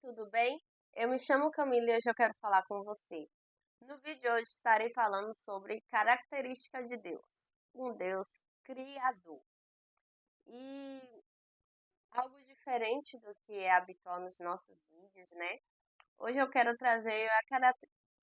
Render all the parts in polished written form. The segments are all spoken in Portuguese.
tudo bem? Eu me chamo Camila e hoje eu quero falar com você. No vídeo de hoje estarei falando sobre característica de Deus, um Deus criador. E algo diferente do que é habitual nos nossos vídeos, né? Hoje eu quero trazer a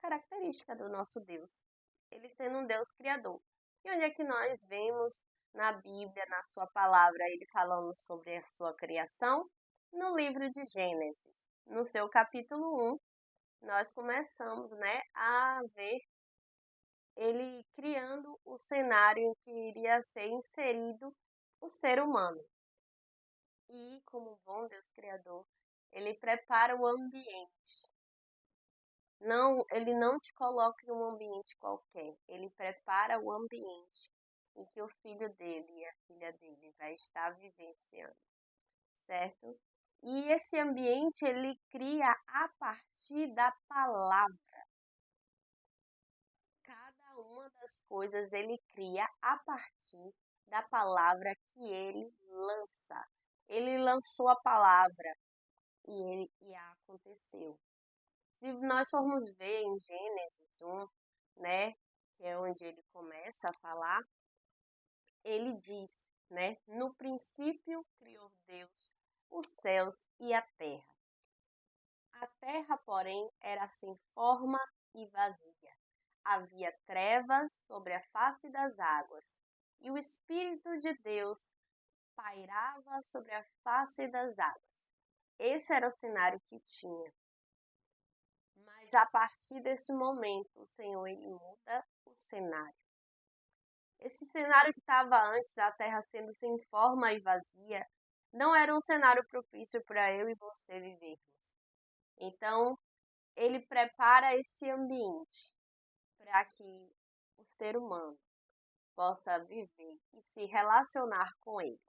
característica do nosso Deus, ele sendo um Deus criador. E onde é que nós vemos na Bíblia, na sua palavra, ele falando sobre a sua criação? No livro de Gênesis, no seu capítulo 1, nós começamos, né, a ver ele criando o cenário em que iria ser inserido o ser humano. E, como bom Deus criador, ele prepara o ambiente. Não, ele não te coloca em um ambiente qualquer. Ele prepara o ambiente em que o filho dele e a filha dele vai estar vivenciando, certo? E esse ambiente ele cria a partir da palavra. Cada uma das coisas ele cria a partir da palavra que ele lança. Ele lançou a palavra e aconteceu. Se nós formos ver em Gênesis 1, né, que é onde ele começa a falar, ele diz, né, no princípio criou Deus os céus e a terra. A terra, porém, era sem forma e vazia. Havia trevas sobre a face das águas, e o Espírito de Deus pairava sobre a face das águas. Esse era o cenário que tinha. Mas a partir desse momento, o Senhor ele muda o cenário. Esse cenário que estava antes, a terra sendo sem forma e vazia, não era um cenário propício para eu e você vivermos. Então, ele prepara esse ambiente para que o ser humano possa viver e se relacionar com ele.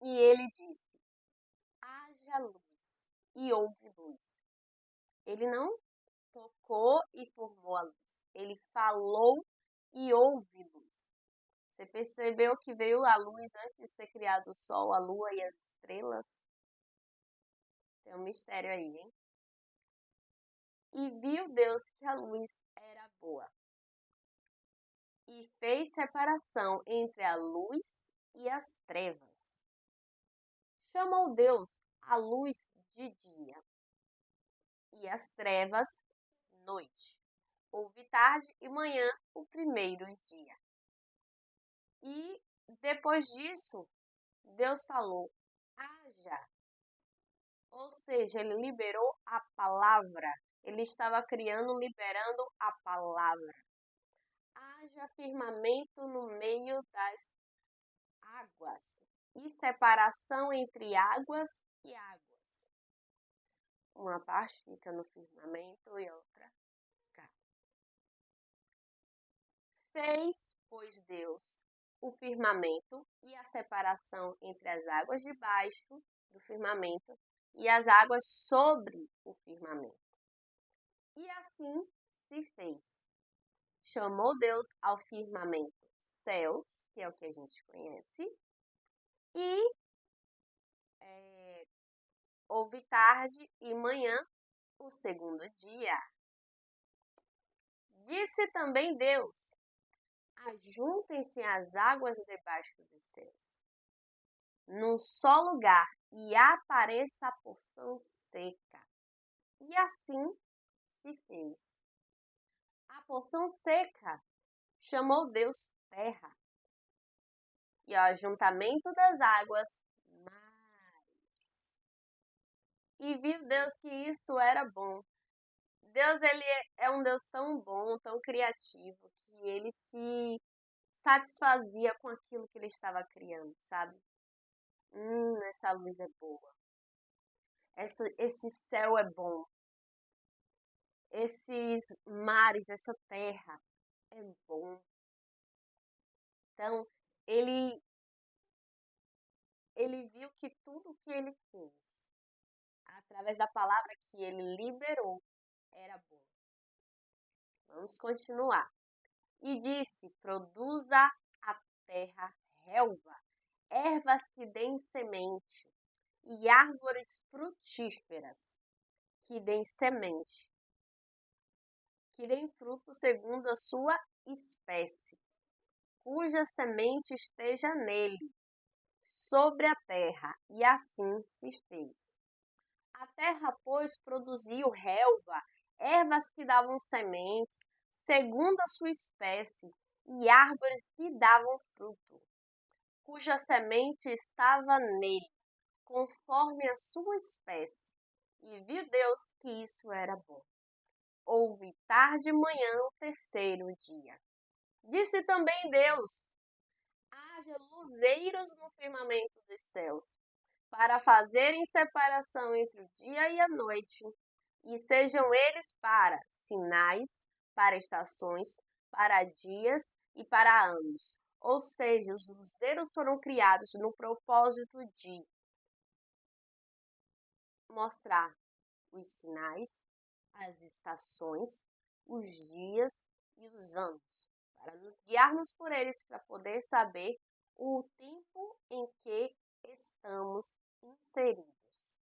E ele disse: haja luz, e houve luz. Ele não tocou e formou a luz. Ele falou e houve luz. Você percebeu que veio a luz antes de ser criado o sol, a lua e as estrelas? Tem um mistério aí, hein? E viu Deus que a luz era boa. E fez separação entre a luz e as trevas. Chamou Deus a luz de dia e as trevas noite. Houve tarde e manhã o primeiro dia. E depois disso, Deus falou: haja. Ou seja, ele liberou a palavra. Ele estava criando, liberando a palavra. Haja firmamento no meio das águas e separação entre águas e águas. Uma parte fica no firmamento e outra cá. Fez, pois, Deus o firmamento e a separação entre as águas debaixo do firmamento e as águas sobre o firmamento. E assim se fez. Chamou Deus ao firmamento céus, que é o que a gente conhece, e houve tarde e manhã o segundo dia. Disse também Deus: ajuntem-se as águas debaixo dos céus, num só lugar, e apareça a porção seca. E assim se fez. A porção seca chamou Deus terra, e ao ajuntamento das águas, mares. E viu Deus que isso era bom. Deus ele é um Deus tão bom, tão criativo, que ele se satisfazia com aquilo que ele estava criando, sabe? Essa luz é boa. Esse céu é bom. Esses mares, essa terra é bom. Então, ele viu que tudo que ele fez, através da palavra que ele liberou, era bom. Vamos continuar. E disse: produza a terra relva, ervas que deem semente, e árvores frutíferas, que deem semente, que deem fruto segundo a sua espécie, cuja semente esteja nele, sobre a terra. E assim se fez. A terra, pois, produziu relva, ervas que davam sementes, segundo a sua espécie, e árvores que davam fruto, cuja semente estava nele, conforme a sua espécie. E viu Deus que isso era bom. Houve tarde e manhã o terceiro dia. Disse também Deus: haja luzeiros no firmamento dos céus, para fazerem separação entre o dia e a noite, e sejam eles para sinais, para estações, para dias e para anos. Ou seja, os luzeiros foram criados no propósito de mostrar os sinais, as estações, os dias e os anos, para nos guiarmos por eles, para poder saber o tempo em que estamos inseridos.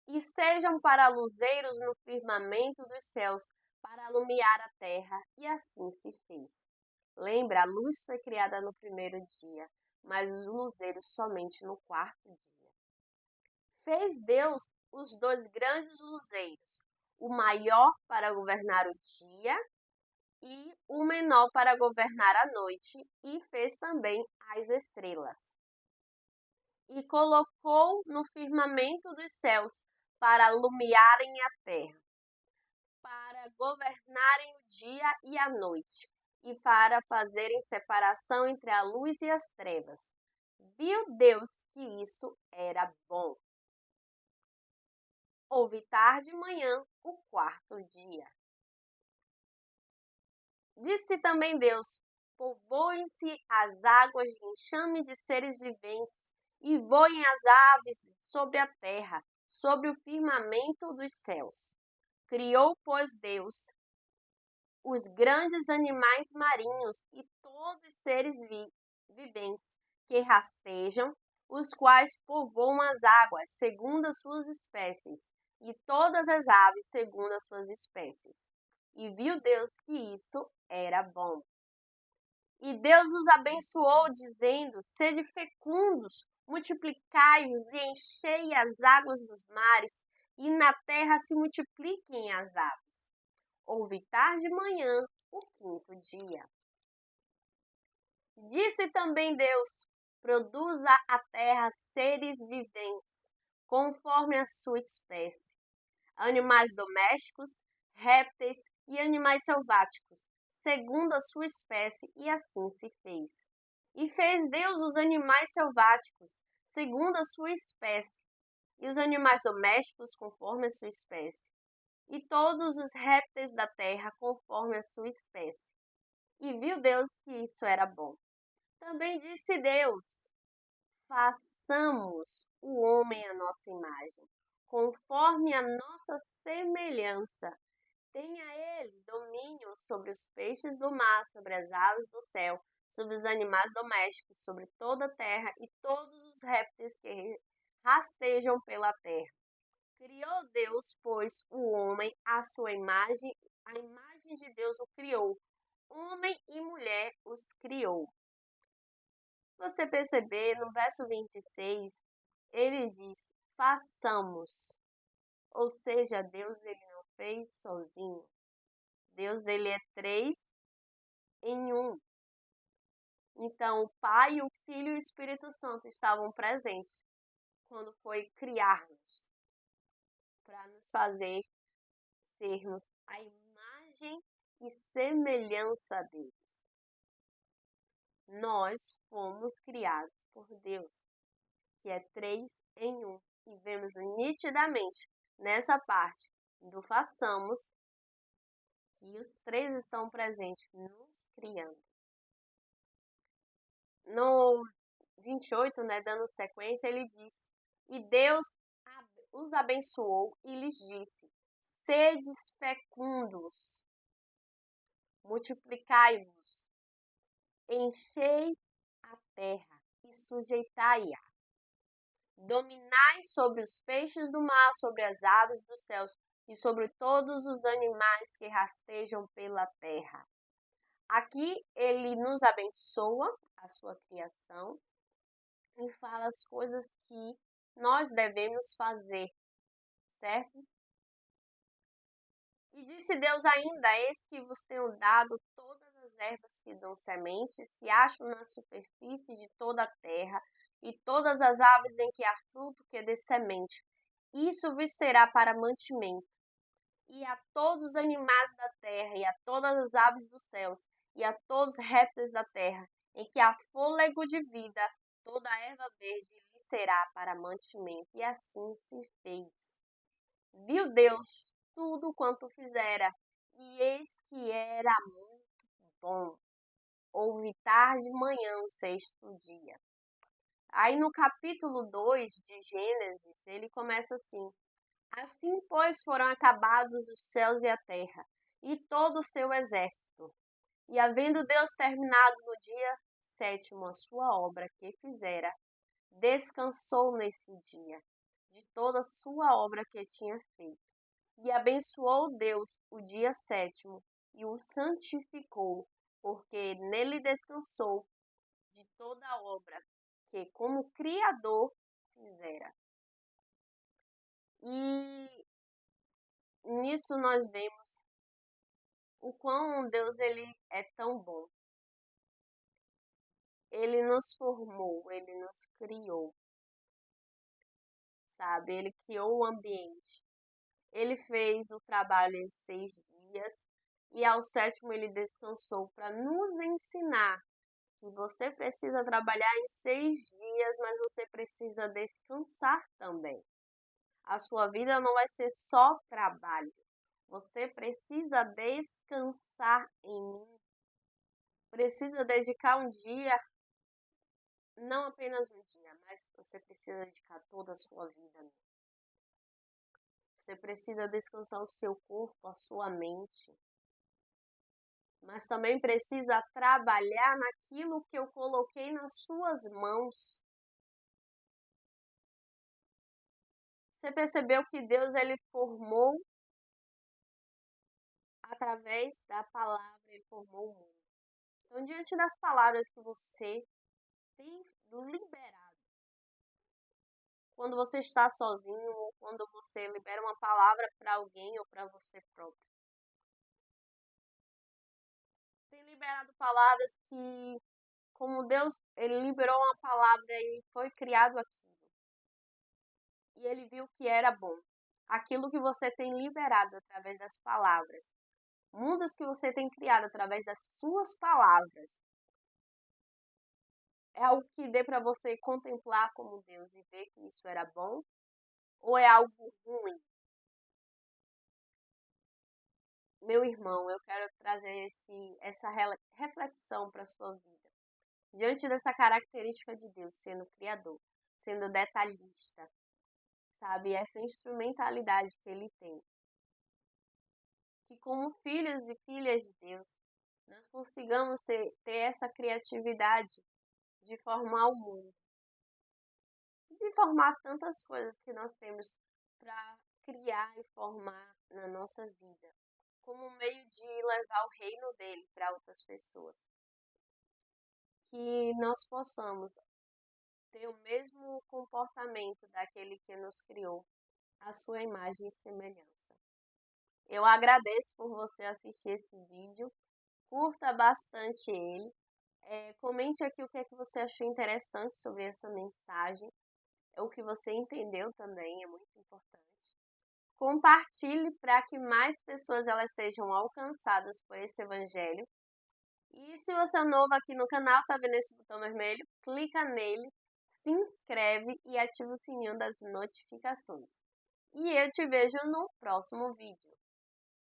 E sejam para luzeiros no firmamento dos céus, para alumiar a terra, e assim se fez. Lembra, a luz foi criada no primeiro dia, mas os luzeiros somente no quarto dia. Fez Deus os dois grandes luzeiros, o maior para governar o dia e o menor para governar a noite, e fez também as estrelas. E colocou no firmamento dos céus para alumiarem a terra, para governarem o dia e a noite, e para fazerem separação entre a luz e as trevas. Viu Deus que isso era bom. Houve tarde e manhã o quarto dia. Disse também Deus: povoem-se as águas de enxame de seres viventes, e voem as aves sobre a terra, sobre o firmamento dos céus. Criou, pois, Deus os grandes animais marinhos e todos os seres viventes que rastejam, os quais povoam as águas segundo as suas espécies, e todas as aves segundo as suas espécies. E viu Deus que isso era bom. E Deus os abençoou, dizendo: sede fecundos, multiplicai-vos e enchei as águas dos mares, e na terra se multipliquem as aves. Houve tarde e manhã o quinto dia. Disse também Deus: produza a terra seres viventes, conforme a sua espécie, animais domésticos, répteis e animais selváticos, segundo a sua espécie, e assim se fez. E fez Deus os animais selváticos, segundo a sua espécie, e os animais domésticos, conforme a sua espécie, e todos os répteis da terra, conforme a sua espécie. E viu Deus que isso era bom. Também disse Deus: façamos o homem à nossa imagem, conforme a nossa semelhança. Tenha ele domínio sobre os peixes do mar, sobre as aves do céu, sobre os animais domésticos, sobre toda a terra e todos os répteis que rastejam pela terra. Criou Deus, pois, o homem à sua imagem, a imagem de Deus o criou. Homem e mulher os criou. Você perceber, no verso 26, ele diz: façamos. Ou seja, Deus ele não fez sozinho. Deus ele é três em um. Então, o Pai, o Filho e o Espírito Santo estavam presentes quando foi criar-nos, para nos fazer sermos a imagem e semelhança deles. Nós fomos criados por Deus, que é três em um. E vemos nitidamente nessa parte do façamos que os três estão presentes, nos criando. No 28, né, dando sequência, ele diz: e Deus os abençoou e lhes disse: sedes fecundos, multiplicai-vos, enchei a terra e sujeitai-a. Dominai sobre os peixes do mar, sobre as aves dos céus e sobre todos os animais que rastejam pela terra. Aqui ele nos abençoa, a sua criação, e fala as coisas que nós devemos fazer, certo? E disse Deus ainda: Eis que vos tenho dado todas as ervas que dão semente, se acham na superfície de toda a terra, e todas as aves em que há fruto que dê semente. Isso vos será para mantimento. E a todos os animais da terra, e a todas as aves dos céus, e a todos os répteis da terra, em que há fôlego de vida, toda a erva verde lhe será para mantimento. E assim se fez. Viu Deus tudo quanto fizera, e eis que era muito bom. Houve tarde e manhã o sexto dia. Aí no capítulo 2 de Gênesis, ele começa assim: Assim, pois, foram acabados os céus e a terra, e todo o seu exército. E havendo Deus terminado no dia sétimo a sua obra que fizera, descansou nesse dia de toda a sua obra que tinha feito. E abençoou Deus o dia sétimo e o santificou, porque nele descansou de toda a obra que, como Criador, fizera. E nisso nós vemos o quão Deus ele é tão bom. Ele nos formou, ele nos criou, sabe? Ele criou o ambiente. Ele fez o trabalho em 6 dias e ao sétimo ele descansou para nos ensinar que você precisa trabalhar em 6 dias, mas você precisa descansar também. A sua vida não vai ser só trabalho. Você precisa descansar em mim. Precisa dedicar um dia, não apenas um dia, mas você precisa dedicar toda a sua vida. Você precisa descansar o seu corpo, a sua mente. Mas também precisa trabalhar naquilo que eu coloquei nas suas mãos. Você percebeu que Deus ele formou através da palavra, ele formou o mundo. Então, diante das palavras que você tem liberado, quando você está sozinho ou quando você libera uma palavra para alguém ou para você próprio, tem liberado palavras que, como Deus, ele liberou uma palavra e foi criado aquilo. E ele viu que era bom. Aquilo que você tem liberado através das palavras, mundos que você tem criado através das suas palavras, é algo que dê para você contemplar como Deus e ver que isso era bom, ou é algo ruim? Meu irmão, eu quero trazer essa reflexão para a sua vida. Diante dessa característica de Deus, sendo criador, sendo detalhista, sabe? Essa instrumentalidade que ele tem. Que como filhos e filhas de Deus, nós consigamos ter essa criatividade de formar o mundo. De formar tantas coisas que nós temos para criar e formar na nossa vida. Como um meio de levar o reino dele para outras pessoas. Que nós possamos ter o mesmo comportamento daquele que nos criou, a sua imagem e semelhança. Eu agradeço por você assistir esse vídeo, curta bastante ele, comente aqui o que é que você achou interessante sobre essa mensagem, o que você entendeu também, é muito importante. Compartilhe para que mais pessoas elas sejam alcançadas por esse evangelho. E se você é novo aqui no canal, tá vendo esse botão vermelho? Clica nele, se inscreve e ativa o sininho das notificações. E eu te vejo no próximo vídeo.